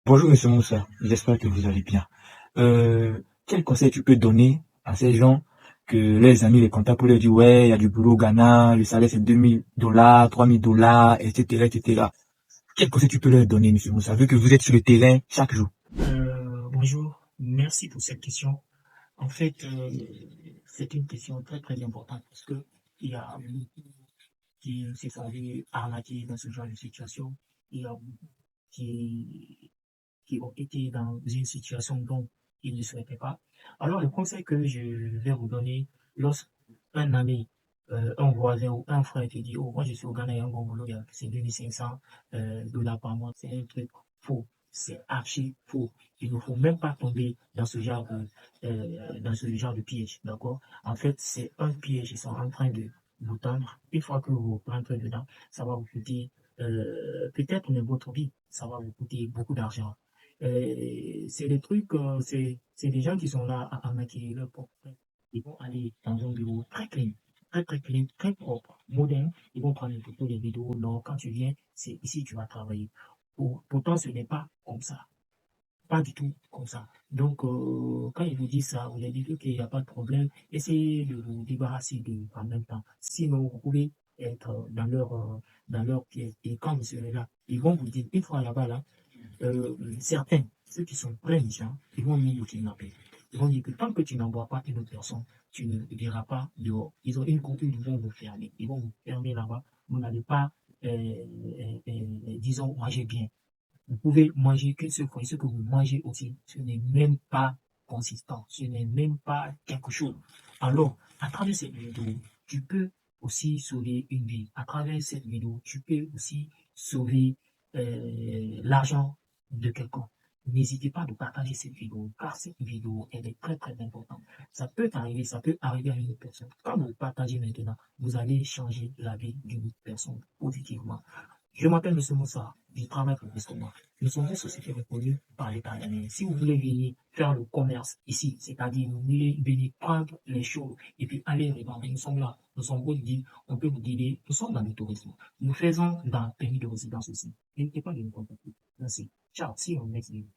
Bonjour Monsieur Moussa, j'espère que vous allez bien. Quel conseil tu peux donner à ces gens que les amis les contactent pour leur dire ouais, il y a du boulot au Ghana, le salaire c'est $2000, $3000, etc., etc. Quel conseil tu peux leur donner, Monsieur Moussa, vu que vous êtes sur le terrain chaque jour? Bonjour, merci pour cette question. En fait, c'est une question très très importante parce que il y a beaucoup qui se sont vus arnaquer dans ce genre de situation. Il y a beaucoup qui ont été dans une situation dont ils ne souhaitaient pas. Alors, le conseil que je vais vous donner, lorsqu'un ami, un voisin ou un frère te dit, oh, moi je suis au Ghana, il y a un bon boulot, c'est 2500 dollars par mois, c'est un truc faux. C'est archi faux. Il ne faut même pas tomber dans ce genre de piège, d'accord? En fait, c'est un piège. Ils sont en train de vous tendre. Une fois que vous rentrez dedans, ça va vous coûter peut-être même votre vie. Ça va vous coûter beaucoup d'argent. C'est des trucs, c'est des gens qui sont là à arnaquer leur propre. Ils vont aller dans un bureau très clean, très propre, moderne. Ils vont prendre une photo, des vidéos. Non, quand tu viens, c'est ici que tu vas travailler. Pourtant, ce n'est pas comme ça. Pas du tout comme ça. Donc, quand ils vous disent ça, vous leur dites qu'il n'y a pas de problème. Essayez de vous débarrasser de en même temps. Sinon, vous pouvez être dans leur piège. Et quand vous serez là, ils vont vous dire, une fois là-bas, là, certains, ceux qui sont très méchants, ils vont même vous kidnapper. Ils vont dire que tant que tu n'envoies pas une autre personne, tu ne verras pas dehors. Ils ont une coupe, ils vont vous fermer. Ils vont vous fermer là-bas. Vous n'allez pas, disons, manger bien. Vous pouvez manger qu'une seule fois. Et ce que vous mangez aussi, ce n'est même pas consistant. Ce n'est même pas quelque chose. Alors, à travers cette vidéo, tu peux aussi sauver une vie. À travers cette vidéo, tu peux aussi sauver l'argent de quelqu'un. N'hésitez pas de partager cette vidéo, car cette vidéo, elle est très très importante. Ça peut t'arriver, ça peut arriver à une autre personne. Quand vous partagez maintenant, vous allez changer la vie d'une autre personne positivement. Je m'appelle M. Moussa, je travaille pour Biscoma. Nous sommes une société reconnue par l'État ghanéen. Si vous voulez venir faire le commerce ici, c'est-à-dire vous voulez venir prendre les choses et puis aller les vendre, nous sommes là. Nous sommes votre guide, on peut vous guider. Nous sommes dans le tourisme. Nous faisons dans le permis de résidence aussi. N'hésitez pas de nous contacter. Merci. Ciao, see you next video.